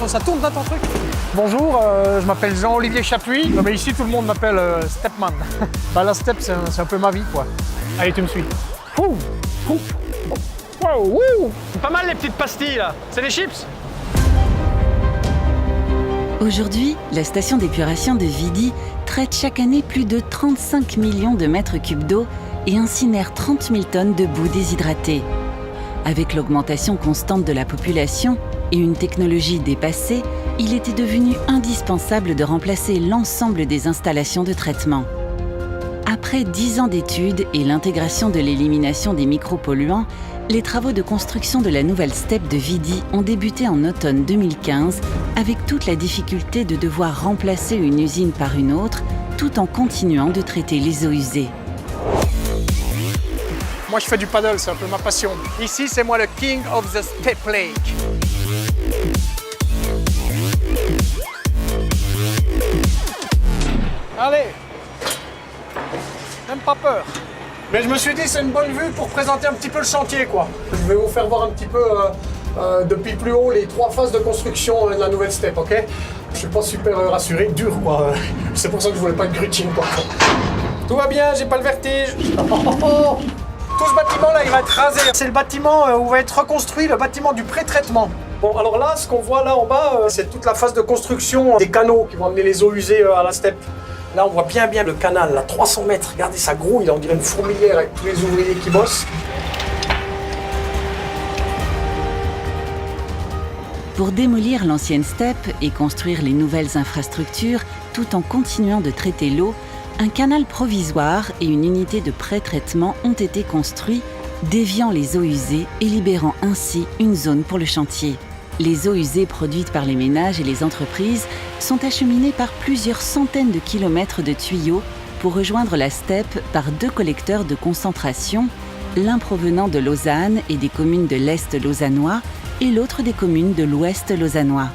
Attention, ça tourne dans ton truc. Bonjour, je m'appelle Jean-Olivier Chapuis. Mais ici, tout le monde m'appelle Stepman. Bah, la step, c'est un peu ma vie, quoi. Allez, tu me suis. Ouh, ouh. Wow, ouh. C'est pas mal les petites pastilles, là. C'est des chips. Aujourd'hui, la station d'épuration de Vidi traite chaque année plus de 35 millions de mètres cubes d'eau et incinère 30 000 tonnes de boue déshydratée. Avec l'augmentation constante de la population et une technologie dépassée, il était devenu indispensable de remplacer l'ensemble des installations de traitement. Après 10 ans d'études et l'intégration de l'élimination des micropolluants, les travaux de construction de la nouvelle STEP de Vidi ont débuté en automne 2015 avec toute la difficulté de devoir remplacer une usine par une autre tout en continuant de traiter les eaux usées. Moi, je fais du paddle, c'est un peu ma passion. Ici, c'est moi le king of the Step Lake. Allez, même pas peur. Mais je me suis dit, c'est une bonne vue pour présenter un petit peu le chantier, quoi. Je vais vous faire voir un petit peu depuis plus haut les 3 phases de construction de la nouvelle STEP, ok? Je suis pas super rassuré, dur, quoi. C'est pour ça que je voulais pas de grutching, quoi. Tout va bien, j'ai pas le vertige. Tout ce bâtiment-là, il va être rasé. C'est le bâtiment où va être reconstruit, le bâtiment du pré-traitement. Bon, alors là, ce qu'on voit là en bas, c'est toute la phase de construction des canaux qui vont amener les eaux usées à la STEP. Là, on voit bien le canal, là, 300 mètres. Regardez, ça grouille, on dirait une fourmilière avec tous les ouvriers qui bossent. Pour démolir l'ancienne STEP et construire les nouvelles infrastructures, tout en continuant de traiter l'eau, un canal provisoire et une unité de pré-traitement ont été construits, déviant les eaux usées et libérant ainsi une zone pour le chantier. Les eaux usées produites par les ménages et les entreprises sont acheminées par plusieurs centaines de kilomètres de tuyaux pour rejoindre la STEP par 2 collecteurs de concentration, l'un provenant de Lausanne et des communes de l'Est lausannois et l'autre des communes de l'Ouest lausannois.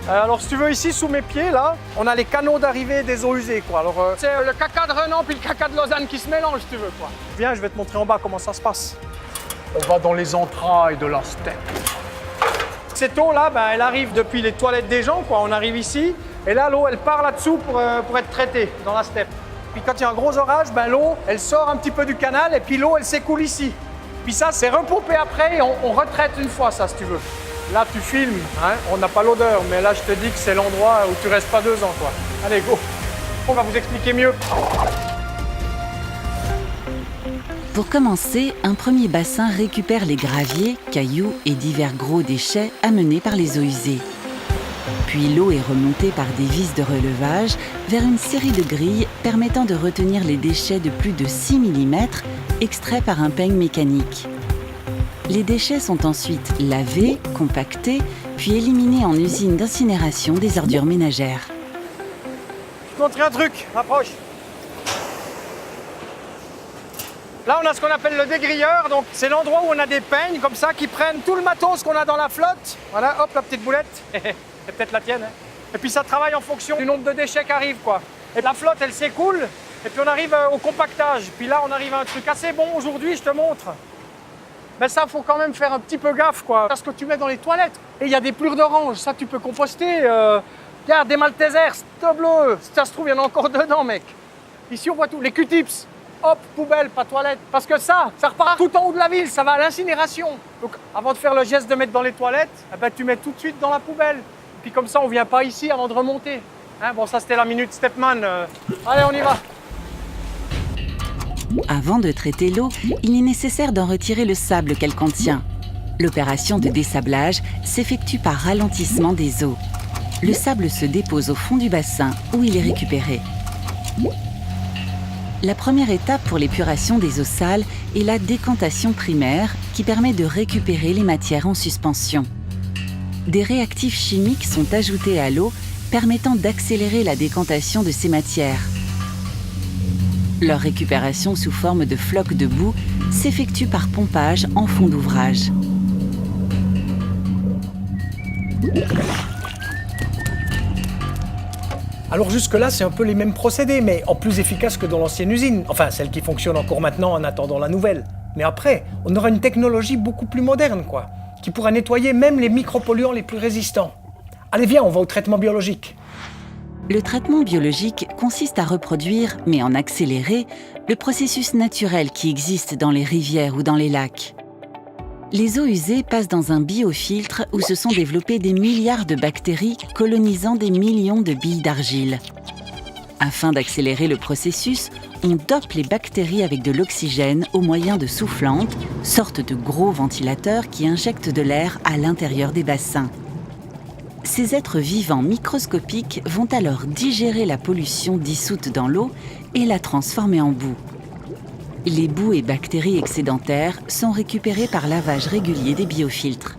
Alors, si tu veux, ici, sous mes pieds, là, on a les canaux d'arrivée des eaux usées, quoi. Alors, c'est le caca de Renan puis le caca de Lausanne qui se mélangent, si tu veux, quoi. Viens, je vais te montrer en bas comment ça se passe. On va dans les entrailles de la STEP. Cette eau-là, elle arrive depuis les toilettes des gens, quoi. On arrive ici, et là, l'eau, elle part là-dessous pour être traitée dans la STEP. Puis quand il y a un gros orage, l'eau, elle sort un petit peu du canal, et puis l'eau, elle s'écoule ici. Puis ça, c'est repompé après, et on retraite une fois, ça, si tu veux. Là, tu filmes, hein, on n'a pas l'odeur, mais là, je te dis que c'est l'endroit où tu restes pas 2 ans, quoi. Allez, go. On va vous expliquer mieux. Pour commencer, un premier bassin récupère les graviers, cailloux et divers gros déchets amenés par les eaux usées. Puis l'eau est remontée par des vis de relevage vers une série de grilles permettant de retenir les déchets de plus de 6 mm extraits par un peigne mécanique. Les déchets sont ensuite lavés, compactés, puis éliminés en usine d'incinération des ordures ménagères. Je te montre un truc, approche. Là, on a ce qu'on appelle le dégrilleur, donc c'est l'endroit où on a des peignes comme ça qui prennent tout le matos qu'on a dans la flotte. Voilà, hop, la petite boulette. C'est peut-être la tienne, hein. Et puis ça travaille en fonction du nombre de déchets qui arrivent, quoi. Et la flotte, elle s'écoule, et puis on arrive au compactage. Puis là, on arrive à un truc assez bon aujourd'hui, je te montre. Mais ça, faut quand même faire un petit peu gaffe, quoi. Parce que tu mets dans les toilettes. Et il y a des plures d'orange, ça tu peux composter. Regarde, des Maltesers, c'est bleu. Si ça se trouve, il y en a encore dedans, mec. Ici, on voit tout. Les Q-tips, hop, poubelle, pas toilette. Parce que ça repart tout en haut de la ville, ça va à l'incinération. Donc, avant de faire le geste de mettre dans les toilettes, tu mets tout de suite dans la poubelle. Puis comme ça, on vient pas ici avant de remonter. Hein, bon, ça, c'était la minute Stepman. Allez, on y va. Avant de traiter l'eau, il est nécessaire d'en retirer le sable qu'elle contient. L'opération de dessablage s'effectue par ralentissement des eaux. Le sable se dépose au fond du bassin où il est récupéré. La première étape pour l'épuration des eaux sales est la décantation primaire qui permet de récupérer les matières en suspension. Des réactifs chimiques sont ajoutés à l'eau permettant d'accélérer la décantation de ces matières. Leur récupération sous forme de flocs de boue s'effectue par pompage en fond d'ouvrage. Alors jusque-là, c'est un peu les mêmes procédés, mais en plus efficace que dans l'ancienne usine. Enfin, celle qui fonctionne encore maintenant en attendant la nouvelle. Mais après, on aura une technologie beaucoup plus moderne, quoi, qui pourra nettoyer même les micropolluants les plus résistants. Allez, viens, on va au traitement biologique. Le traitement biologique consiste à reproduire, mais en accéléré, le processus naturel qui existe dans les rivières ou dans les lacs. Les eaux usées passent dans un biofiltre où se sont développées des milliards de bactéries colonisant des millions de billes d'argile. Afin d'accélérer le processus, on dope les bactéries avec de l'oxygène au moyen de soufflantes, sortes de gros ventilateurs qui injectent de l'air à l'intérieur des bassins. Ces êtres vivants microscopiques vont alors digérer la pollution dissoute dans l'eau et la transformer en boue. Les boues et bactéries excédentaires sont récupérées par lavage régulier des biofiltres.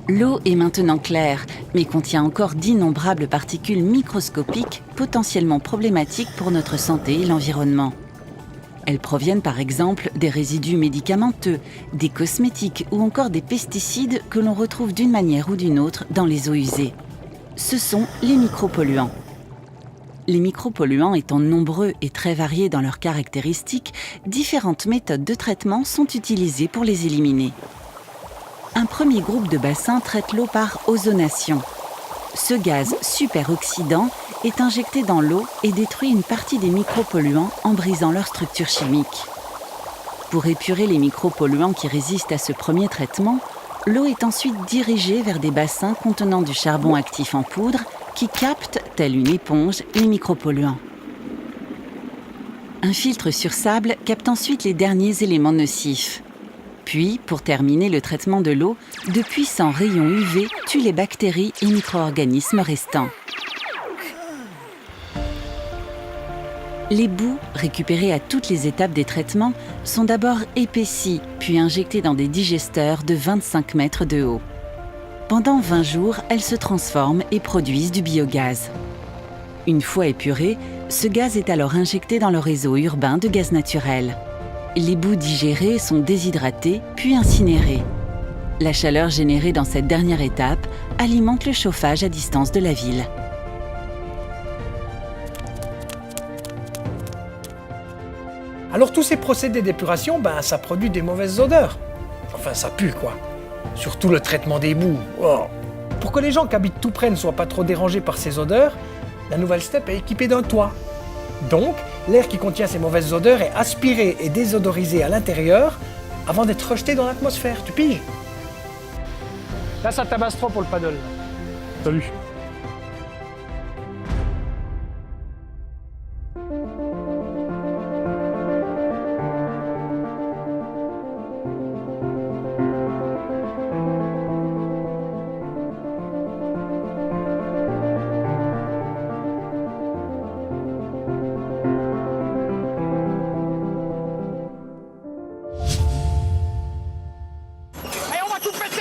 L'eau est maintenant claire, mais contient encore d'innombrables particules microscopiques potentiellement problématiques pour notre santé et l'environnement. Elles proviennent par exemple des résidus médicamenteux, des cosmétiques ou encore des pesticides que l'on retrouve d'une manière ou d'une autre dans les eaux usées. Ce sont les micropolluants. Les micropolluants étant nombreux et très variés dans leurs caractéristiques, différentes méthodes de traitement sont utilisées pour les éliminer. Un premier groupe de bassins traite l'eau par ozonation. Ce gaz superoxydant est injecté dans l'eau et détruit une partie des micropolluants en brisant leur structure chimique. Pour épurer les micropolluants qui résistent à ce premier traitement, l'eau est ensuite dirigée vers des bassins contenant du charbon actif en poudre qui capte, telle une éponge, les micropolluants. Un filtre sur sable capte ensuite les derniers éléments nocifs. Puis, pour terminer le traitement de l'eau, de puissants rayons UV tuent les bactéries et micro-organismes restants. Les boues, récupérées à toutes les étapes des traitements, sont d'abord épaissies, puis injectées dans des digesteurs de 25 mètres de haut. Pendant 20 jours, elles se transforment et produisent du biogaz. Une fois épuré, ce gaz est alors injecté dans le réseau urbain de gaz naturel. Les boues digérées sont déshydratées puis incinérées. La chaleur générée dans cette dernière étape alimente le chauffage à distance de la ville. Alors tous ces procédés d'épuration, ça produit des mauvaises odeurs. Enfin, ça pue quoi. Surtout le traitement des boues. Oh. Pour que les gens qui habitent tout près ne soient pas trop dérangés par ces odeurs, la nouvelle steppe est équipée d'un toit. Donc, l'air qui contient ces mauvaises odeurs est aspiré et désodorisé à l'intérieur avant d'être rejeté dans l'atmosphère. Tu piges? Là, ça tabasse trop pour le paddle. Salut. Allez, on va tout péter!